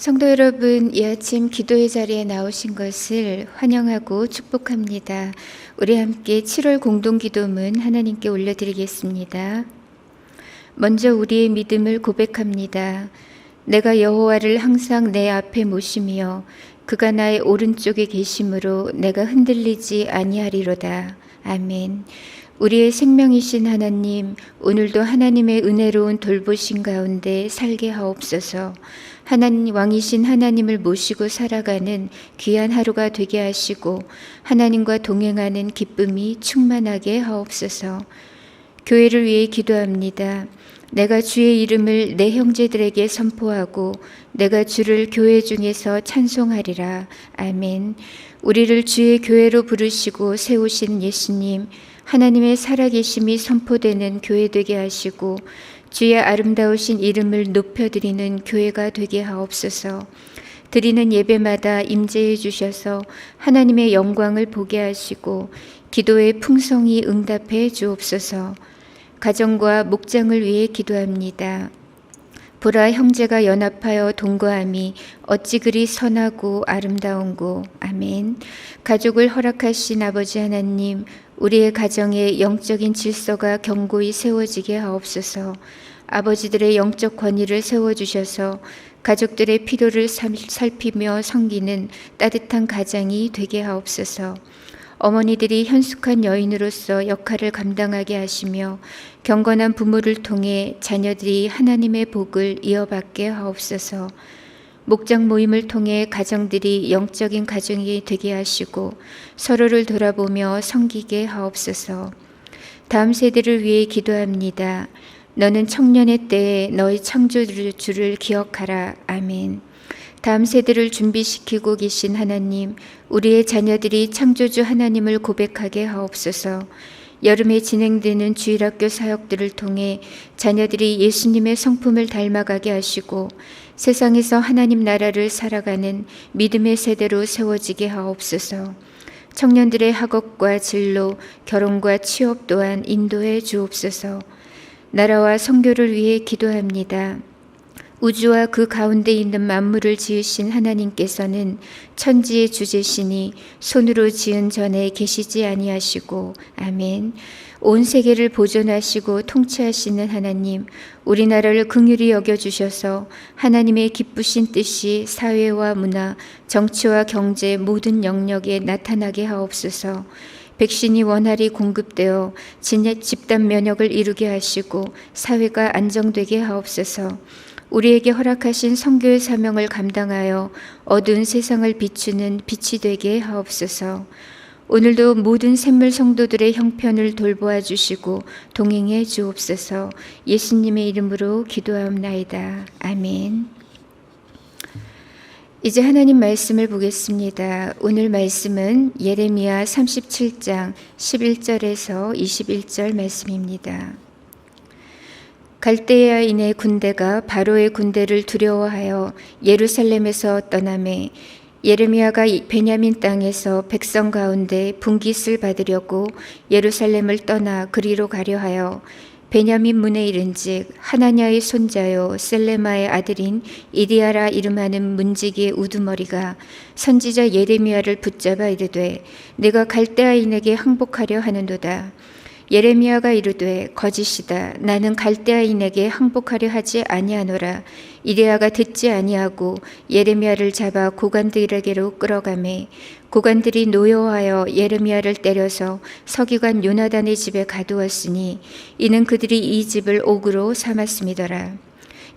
성도 여러분, 이 아침 기도의 자리에 나오신 것을 환영하고 축복합니다. 우리 함께 7월 공동기도문 하나님께 올려드리겠습니다. 먼저 우리의 믿음을 고백합니다. 내가 여호와를 항상 내 앞에 모시며 그가 나의 오른쪽에 계심으로 내가 흔들리지 아니하리로다. 아멘. 우리의 생명이신 하나님, 오늘도 하나님의 은혜로운 돌보심 가운데 살게 하옵소서. 하나님 왕이신 하나님을 모시고 살아가는 귀한 하루가 되게 하시고 하나님과 동행하는 기쁨이 충만하게 하옵소서. 교회를 위해 기도합니다. 내가 주의 이름을 내 형제들에게 선포하고 내가 주를 교회 중에서 찬송하리라. 아멘. 우리를 주의 교회로 부르시고 세우신 예수님, 하나님의 살아계심이 선포되는 교회 되게 하시고 주의 아름다우신 이름을 높여드리는 교회가 되게 하옵소서. 드리는 예배마다 임재해 주셔서 하나님의 영광을 보게 하시고 기도의 풍성히 응답해 주옵소서. 가정과 목장을 위해 기도합니다. 보라, 형제가 연합하여 동거함이 어찌 그리 선하고 아름다운고. 아멘. 가족을 허락하신 아버지 하나님, 우리의 가정에 영적인 질서가 견고히 세워지게 하옵소서. 아버지들의 영적 권위를 세워주셔서 가족들의 필요를 살피며 섬기는 따뜻한 가장이 되게 하옵소서. 어머니들이 현숙한 여인으로서 역할을 감당하게 하시며 경건한 부모를 통해 자녀들이 하나님의 복을 이어받게 하옵소서. 목장 모임을 통해 가정들이 영적인 가정이 되게 하시고 서로를 돌아보며 섬기게 하옵소서. 다음 세대를 위해 기도합니다. 너는 청년의 때에 너희 창조주를 기억하라. 아멘. 다음 세대를 준비시키고 계신 하나님, 우리의 자녀들이 창조주 하나님을 고백하게 하옵소서. 여름에 진행되는 주일학교 사역들을 통해 자녀들이 예수님의 성품을 닮아가게 하시고 세상에서 하나님 나라를 살아가는 믿음의 세대로 세워지게 하옵소서. 청년들의 학업과 진로, 결혼과 취업 또한 인도해 주옵소서. 나라와 선교를 위해 기도합니다. 우주와 그 가운데 있는 만물을 지으신 하나님께서는 천지의 주제시니 손으로 지은 전에 계시지 아니하시고. 아멘. 온 세계를 보존하시고 통치하시는 하나님, 우리나라를 긍휼히 여겨주셔서 하나님의 기쁘신 뜻이 사회와 문화, 정치와 경제 모든 영역에 나타나게 하옵소서. 백신이 원활히 공급되어 집단 면역을 이루게 하시고 사회가 안정되게 하옵소서. 우리에게 허락하신 선교의 사명을 감당하여 어두운 세상을 비추는 빛이 되게 하옵소서. 오늘도 모든 샘물 성도들의 형편을 돌보아 주시고 동행해 주옵소서. 예수님의 이름으로 기도하옵나이다. 아멘. 이제 하나님 말씀을 보겠습니다. 오늘 말씀은 예레미야 37장 11절에서 21절 말씀입니다. 갈대아인의 군대가 바로의 군대를 두려워하여 예루살렘에서 떠나매 예레미야가 베냐민 땅에서 백성 가운데 분깃을 받으려고 예루살렘을 떠나 그리로 가려 하여 베냐민 문에 이른즉 하나냐의 손자요 셀레마의 아들인 이디야라 이름하는 문지기의 우두머리가 선지자 예레미야를 붙잡아 이르되 내가 갈대아인에게 항복하려 하는도다. 예레미야가 이르되 거짓이다. 나는 갈대아인에게 항복하려 하지 아니하노라. 이디야가 듣지 아니하고 예레미야를 잡아 고관들에게로 끌어가매 고관들이 노여워하여 예레미야를 때려서 서기관 요나단의 집에 가두었으니 이는 그들이 이 집을 옥으로 삼았음이더라.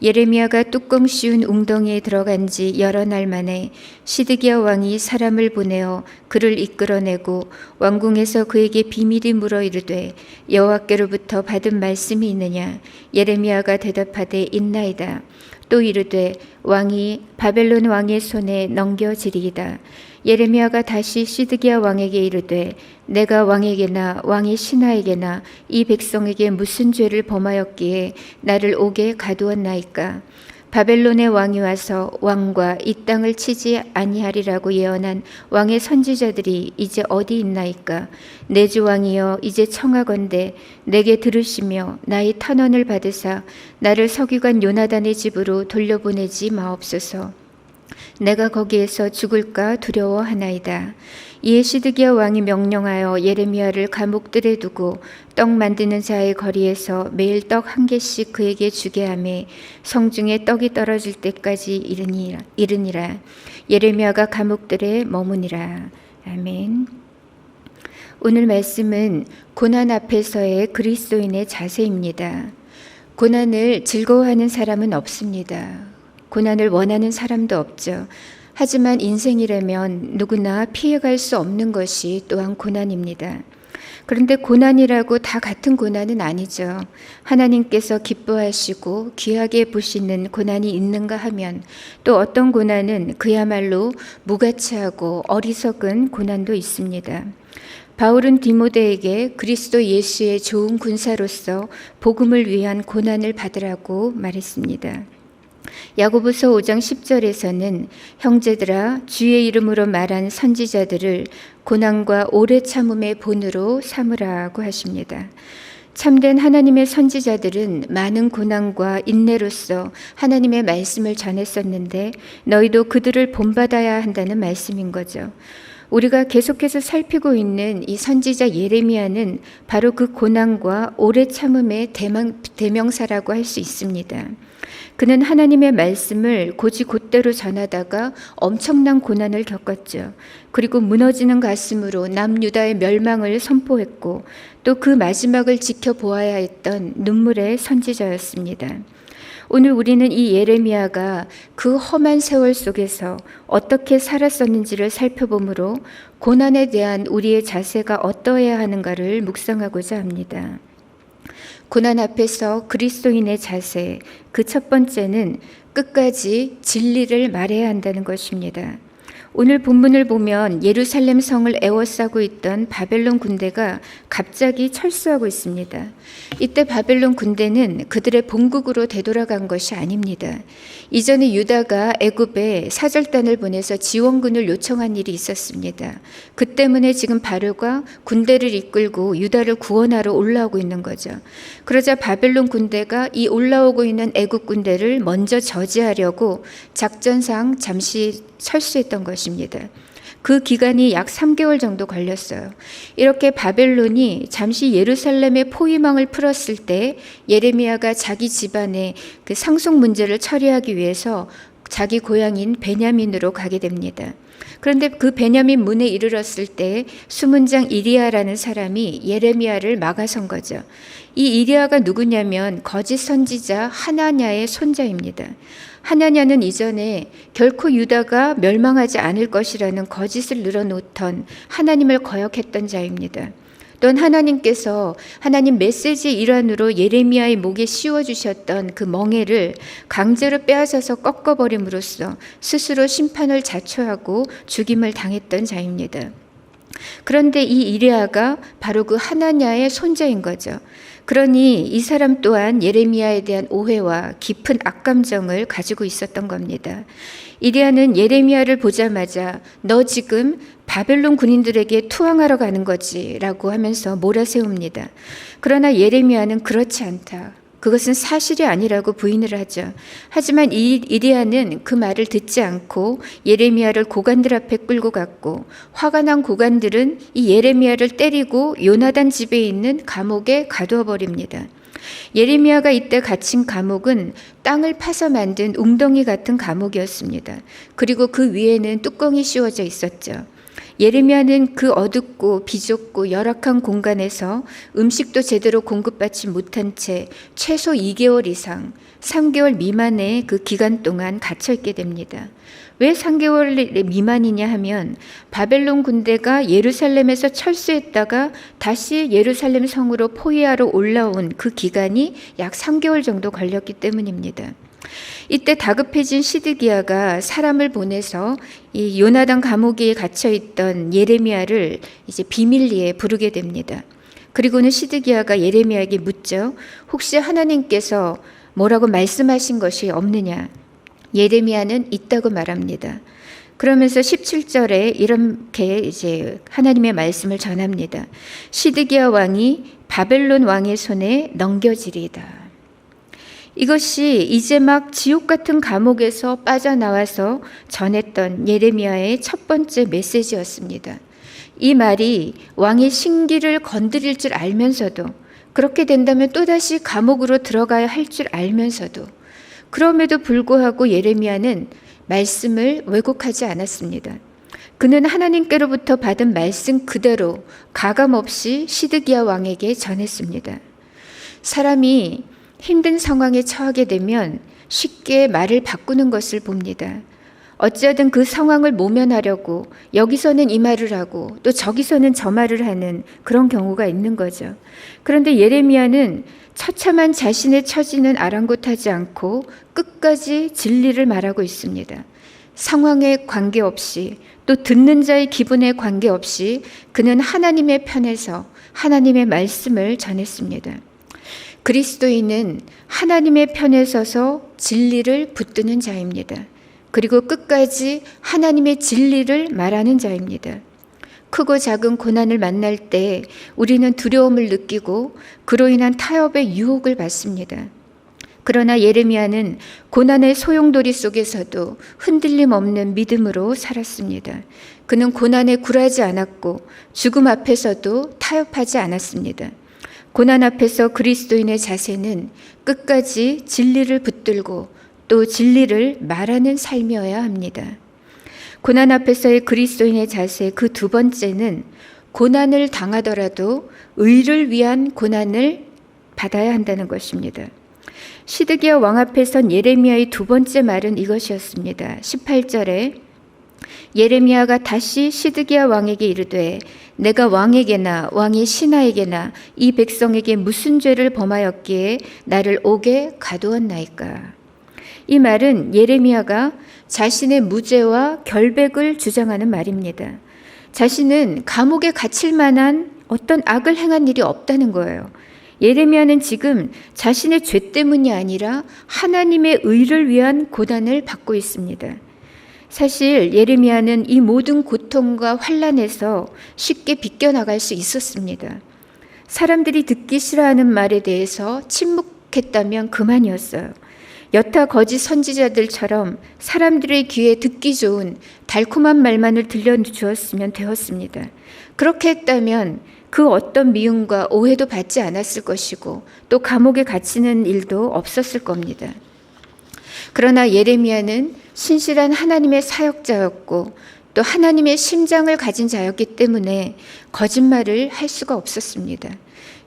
예레미야가 뚜껑 씌운 웅덩이에 들어간 지 여러 날 만에 시드기야 왕이 사람을 보내어 그를 이끌어내고 왕궁에서 그에게 비밀이 물어 이르되 여호와께로부터 받은 말씀이 있느냐? 예레미야가 대답하되 있나이다. 또 이르되 왕이 바벨론 왕의 손에 넘겨지리이다. 예레미야가 다시 시드기야 왕에게 이르되 내가 왕에게나 왕의 신하에게나 이 백성에게 무슨 죄를 범하였기에 나를 옥에 가두었나이까? 바벨론의 왕이 와서 왕과 이 땅을 치지 아니하리라고 예언한 왕의 선지자들이 이제 어디 있나이까? 내 주 왕이여 이제 청하건대 내게 들으시며 나의 탄원을 받으사 나를 서기관 요나단의 집으로 돌려보내지 마옵소서. 내가 거기에서 죽을까 두려워하나이다. 이에 시드기야 왕이 명령하여 예레미야를 감옥들에 두고 떡 만드는 자의 거리에서 매일 떡 한 개씩 그에게 주게 하며 성중에 떡이 떨어질 때까지 이르니라. 예레미야가 감옥들에 머무니라. 아멘. 오늘 말씀은 고난 앞에서의 그리스도인의 자세입니다. 고난을 즐거워하는 사람은 없습니다. 고난을 원하는 사람도 없죠. 하지만 인생이라면 누구나 피해갈 수 없는 것이 또한 고난입니다. 그런데 고난이라고 다 같은 고난은 아니죠. 하나님께서 기뻐하시고 귀하게 보시는 고난이 있는가 하면 또 어떤 고난은 그야말로 무가치하고 어리석은 고난도 있습니다. 바울은 디모데에게 그리스도 예수의 좋은 군사로서 복음을 위한 고난을 받으라고 말했습니다. 야고보서 5장 10절에서는 형제들아 주의 이름으로 말한 선지자들을 고난과 오래 참음의 본으로 삼으라고 하십니다. 참된 하나님의 선지자들은 많은 고난과 인내로서 하나님의 말씀을 전했었는데 너희도 그들을 본받아야 한다는 말씀인 거죠. 우리가 계속해서 살피고 있는 이 선지자 예레미야는 바로 그 고난과 오래 참음의 대명사라고 할 수 있습니다. 그는 하나님의 말씀을 곧대로 전하다가 엄청난 고난을 겪었죠. 그리고 무너지는 가슴으로 남유다의 멸망을 선포했고 또 그 마지막을 지켜보아야 했던 눈물의 선지자였습니다. 오늘 우리는 이 예레미야가 그 험한 세월 속에서 어떻게 살았었는지를 살펴보므로 고난에 대한 우리의 자세가 어떠해야 하는가를 묵상하고자 합니다. 고난 앞에서 그리스도인의 자세, 그 첫 번째는 끝까지 진리를 말해야 한다는 것입니다. 오늘 본문을 보면 예루살렘 성을 에워싸고 있던 바벨론 군대가 갑자기 철수하고 있습니다. 이때 바벨론 군대는 그들의 본국으로 되돌아간 것이 아닙니다. 이전에 유다가 애굽에 사절단을 보내서 지원군을 요청한 일이 있었습니다. 그 때문에 지금 바로가 군대를 이끌고 유다를 구원하러 올라오고 있는 거죠. 그러자 바벨론 군대가 이 올라오고 있는 애굽 군대를 먼저 저지하려고 작전상 잠시 철수했던 것입니다. 그 기간이 약 3개월 정도 걸렸어요. 이렇게 바벨론이 잠시 예루살렘의 포위망을 풀었을 때 예레미야가 자기 집안의 그 상속 문제를 처리하기 위해서 자기 고향인 베냐민으로 가게 됩니다. 그런데 그 베냐민 문에 이르렀을 때 수문장 이리야라는 사람이 예레미야를 막아선 거죠. 이 이리야가 누구냐면 거짓 선지자 하나냐의 손자입니다. 하나냐는 이전에 결코 유다가 멸망하지 않을 것이라는 거짓을 늘어놓던 하나님을 거역했던 자입니다. 또한 하나님께서 하나님 메시지의 일환으로 예레미야의 목에 씌워주셨던 그 멍에를 강제로 빼앗아서 꺾어버림으로써 스스로 심판을 자초하고 죽임을 당했던 자입니다. 그런데 이 이레아가 바로 그 하나냐의 손자인 거죠. 그러니 이 사람 또한 예레미야에 대한 오해와 깊은 악감정을 가지고 있었던 겁니다. 이레아는 예레미야를 보자마자 너 지금 바벨론 군인들에게 투항하러 가는 거지 라고 하면서 몰아세웁니다. 그러나 예레미야는 그렇지 않다. 그것은 사실이 아니라고 부인을 하죠. 하지만 이리야는 그 말을 듣지 않고 예레미야를 고관들 앞에 끌고 갔고 화가 난 고관들은 이 예레미야를 때리고 요나단 집에 있는 감옥에 가두어 버립니다. 예레미야가 이때 갇힌 감옥은 땅을 파서 만든 웅덩이 같은 감옥이었습니다. 그리고 그 위에는 뚜껑이 씌워져 있었죠. 예레미야는 그 어둡고 비좁고 열악한 공간에서 음식도 제대로 공급받지 못한 채 최소 2개월 이상 3개월 미만의 그 기간 동안 갇혀있게 됩니다. 왜 3개월 미만이냐 하면 바벨론 군대가 예루살렘에서 철수했다가 다시 예루살렘 성으로 포위하러 올라온 그 기간이 약 3개월 정도 걸렸기 때문입니다. 이때 다급해진 시드기야가 사람을 보내서 이 요나단 감옥에 갇혀 있던 예레미야를 이제 비밀리에 부르게 됩니다. 그리고는 시드기야가 예레미야에게 묻죠. 혹시 하나님께서 뭐라고 말씀하신 것이 없느냐? 예레미야는 있다고 말합니다. 그러면서 17절에 이렇게 이제 하나님의 말씀을 전합니다. 시드기야 왕이 바벨론 왕의 손에 넘겨지리이다. 이것이 이제 막 지옥 같은 감옥에서 빠져나와서 전했던 예레미야의 첫 번째 메시지였습니다. 이 말이 왕의 신기를 건드릴 줄 알면서도, 그렇게 된다면 또다시 감옥으로 들어가야 할 줄 알면서도, 그럼에도 불구하고 예레미야는 말씀을 왜곡하지 않았습니다. 그는 하나님께로부터 받은 말씀 그대로 가감없이 시드기야 왕에게 전했습니다. 사람이 힘든 상황에 처하게 되면 쉽게 말을 바꾸는 것을 봅니다. 어찌하든 그 상황을 모면하려고 여기서는 이 말을 하고 또 저기서는 저 말을 하는 그런 경우가 있는 거죠. 그런데 예레미야는 처참한 자신의 처지는 아랑곳하지 않고 끝까지 진리를 말하고 있습니다. 상황에 관계없이 또 듣는 자의 기분에 관계없이 그는 하나님의 편에서 하나님의 말씀을 전했습니다. 그리스도인은 하나님의 편에 서서 진리를 붙드는 자입니다. 그리고 끝까지 하나님의 진리를 말하는 자입니다. 크고 작은 고난을 만날 때 우리는 두려움을 느끼고 그로 인한 타협의 유혹을 받습니다. 그러나 예레미야는 고난의 소용돌이 속에서도 흔들림 없는 믿음으로 살았습니다. 그는 고난에 굴하지 않았고 죽음 앞에서도 타협하지 않았습니다. 고난 앞에서 그리스도인의 자세는 끝까지 진리를 붙들고 또 진리를 말하는 삶이어야 합니다. 고난 앞에서의 그리스도인의 자세 그 두 번째는 고난을 당하더라도 의를 위한 고난을 받아야 한다는 것입니다. 시드기야 왕 앞에 선 예레미야의 두 번째 말은 이것이었습니다. 18절에 예레미야가 다시 시드기야 왕에게 이르되 내가 왕에게나 왕의 신하에게나 이 백성에게 무슨 죄를 범하였기에 나를 옥에 가두었나이까. 이 말은 예레미야가 자신의 무죄와 결백을 주장하는 말입니다. 자신은 감옥에 갇힐 만한 어떤 악을 행한 일이 없다는 거예요. 예레미야는 지금 자신의 죄 때문이 아니라 하나님의 의를 위한 고난을 받고 있습니다. 사실 예레미야는 이 모든 고통과 환난에서 쉽게 비껴나갈 수 있었습니다. 사람들이 듣기 싫어하는 말에 대해서 침묵했다면 그만이었어요. 여타 거짓 선지자들처럼 사람들의 귀에 듣기 좋은 달콤한 말만을 들려주었으면 되었습니다. 그렇게 했다면 그 어떤 미움과 오해도 받지 않았을 것이고 또 감옥에 갇히는 일도 없었을 겁니다. 그러나 예레미야는 신실한 하나님의 사역자였고 또 하나님의 심장을 가진 자였기 때문에 거짓말을 할 수가 없었습니다.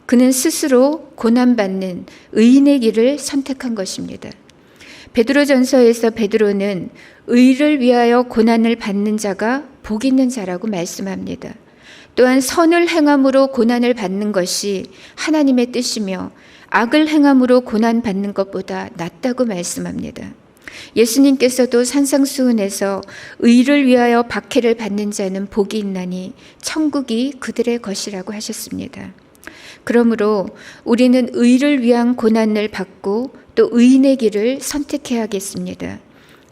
그는 스스로 고난받는 의인의 길을 선택한 것입니다. 베드로전서에서 베드로는 의를 위하여 고난을 받는 자가 복 있는 자라고 말씀합니다. 또한 선을 행함으로 고난을 받는 것이 하나님의 뜻이며 악을 행함으로 고난 받는 것보다 낫다고 말씀합니다. 예수님께서도 산상수훈에서 의를 위하여 박해를 받는 자는 복이 있나니 천국이 그들의 것이라고 하셨습니다. 그러므로 우리는 의를 위한 고난을 받고 또 의인의 길을 선택해야겠습니다.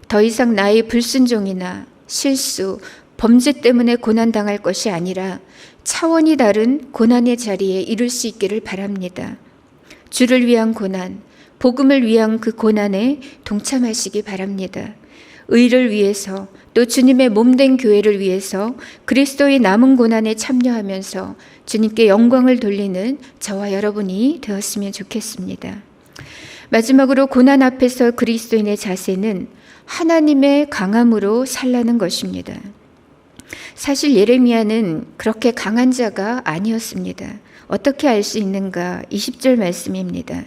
더 이상 나의 불순종이나 실수, 범죄 때문에 고난당할 것이 아니라 차원이 다른 고난의 자리에 이룰 수 있기를 바랍니다. 주를 위한 고난, 복음을 위한 그 고난에 동참하시기 바랍니다. 의를 위해서 또 주님의 몸된 교회를 위해서 그리스도의 남은 고난에 참여하면서 주님께 영광을 돌리는 저와 여러분이 되었으면 좋겠습니다. 마지막으로 고난 앞에서 그리스도인의 자세는 하나님의 강함으로 살라는 것입니다. 사실 예레미야는 그렇게 강한 자가 아니었습니다. 어떻게 알 수 있는가? 20절 말씀입니다.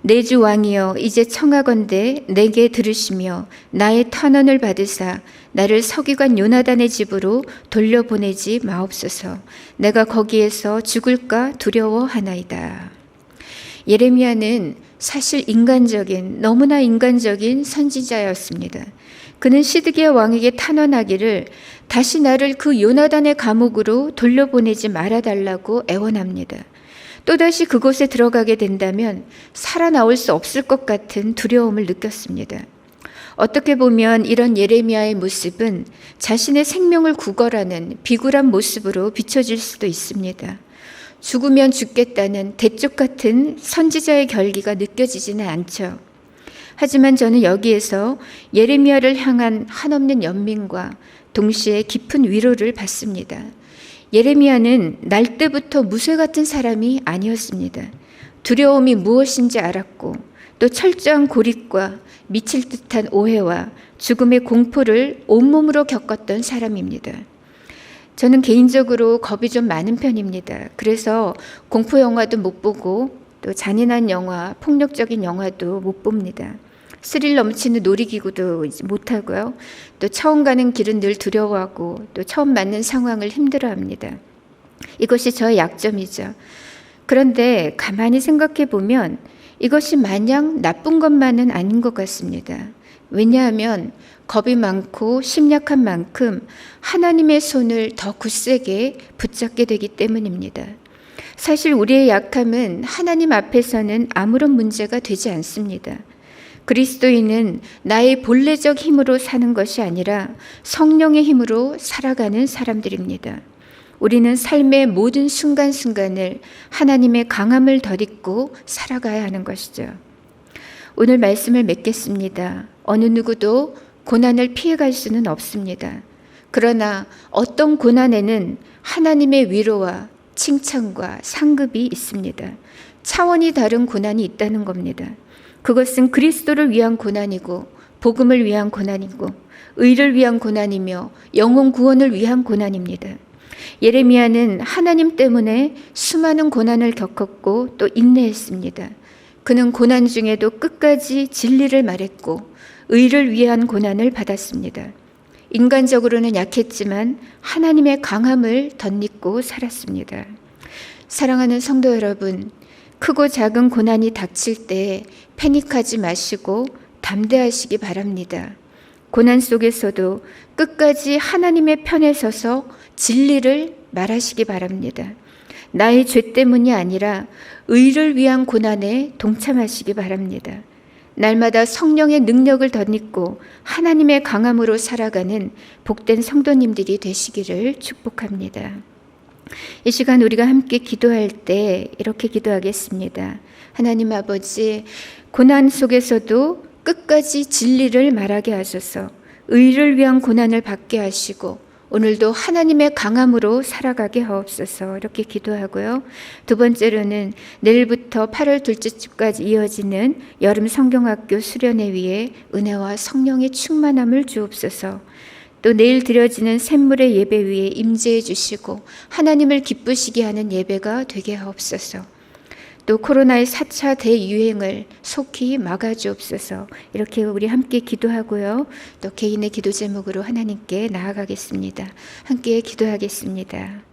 내 주 왕이여 이제 청하건대 내게 들으시며 나의 탄원을 받으사 나를 서기관 요나단의 집으로 돌려보내지 마옵소서. 내가 거기에서 죽을까 두려워하나이다. 예레미야는 사실 너무나 인간적인 선지자였습니다. 그는 시드기야 왕에게 탄원하기를 다시 나를 그 요나단의 감옥으로 돌려보내지 말아달라고 애원합니다. 또다시 그곳에 들어가게 된다면 살아나올 수 없을 것 같은 두려움을 느꼈습니다. 어떻게 보면 이런 예레미야의 모습은 자신의 생명을 구걸하는 비굴한 모습으로 비춰질 수도 있습니다. 죽으면 죽겠다는 대쪽 같은 선지자의 결기가 느껴지지는 않죠. 하지만 저는 여기에서 예레미야를 향한 한없는 연민과 동시에 깊은 위로를 받습니다. 예레미야는 날 때부터 무쇠 같은 사람이 아니었습니다. 두려움이 무엇인지 알았고 또 철저한 고립과 미칠 듯한 오해와 죽음의 공포를 온몸으로 겪었던 사람입니다. 저는 개인적으로 겁이 좀 많은 편입니다. 그래서 공포 영화도 못 보고 또 잔인한 영화, 폭력적인 영화도 못 봅니다. 스릴 넘치는 놀이기구도 못 하고요. 또 처음 가는 길은 늘 두려워하고 또 처음 맞는 상황을 힘들어합니다. 이것이 저의 약점이죠. 그런데 가만히 생각해 보면 이것이 마냥 나쁜 것만은 아닌 것 같습니다. 왜냐하면 겁이 많고 심약한 만큼 하나님의 손을 더 굳세게 붙잡게 되기 때문입니다. 사실 우리의 약함은 하나님 앞에서는 아무런 문제가 되지 않습니다. 그리스도인은 나의 본래적 힘으로 사는 것이 아니라 성령의 힘으로 살아가는 사람들입니다. 우리는 삶의 모든 순간순간을 하나님의 강함을 덧입고 살아가야 하는 것이죠. 오늘 말씀을 맺겠습니다. 어느 누구도 고난을 피해갈 수는 없습니다. 그러나 어떤 고난에는 하나님의 위로와 칭찬과 상급이 있습니다. 차원이 다른 고난이 있다는 겁니다. 그것은 그리스도를 위한 고난이고 복음을 위한 고난이고 의를 위한 고난이며 영혼 구원을 위한 고난입니다. 예레미야는 하나님 때문에 수많은 고난을 겪었고 또 인내했습니다. 그는 고난 중에도 끝까지 진리를 말했고 의를 위한 고난을 받았습니다. 인간적으로는 약했지만 하나님의 강함을 덧입고 살았습니다. 사랑하는 성도 여러분, 크고 작은 고난이 닥칠 때 패닉하지 마시고 담대하시기 바랍니다. 고난 속에서도 끝까지 하나님의 편에 서서 진리를 말하시기 바랍니다. 나의 죄 때문이 아니라 의를 위한 고난에 동참하시기 바랍니다. 날마다 성령의 능력을 덧입고 하나님의 강함으로 살아가는 복된 성도님들이 되시기를 축복합니다. 이 시간 우리가 함께 기도할 때 이렇게 기도하겠습니다. 하나님 아버지, 고난 속에서도 끝까지 진리를 말하게 하소서. 의를 위한 고난을 받게 하시고 오늘도 하나님의 강함으로 살아가게 하옵소서. 이렇게 기도하고요. 두 번째로는 내일부터 8월 둘째 주까지 이어지는 여름 성경학교 수련회 위에 은혜와 성령의 충만함을 주옵소서. 또 내일 드려지는 샘물의 예배 위에 임재해 주시고 하나님을 기쁘시게 하는 예배가 되게 하옵소서. 또 코로나의 4차 대유행을 속히 막아주옵소서. 이렇게 우리 함께 기도하고요. 또 개인의 기도 제목으로 하나님께 나아가겠습니다. 함께 기도하겠습니다.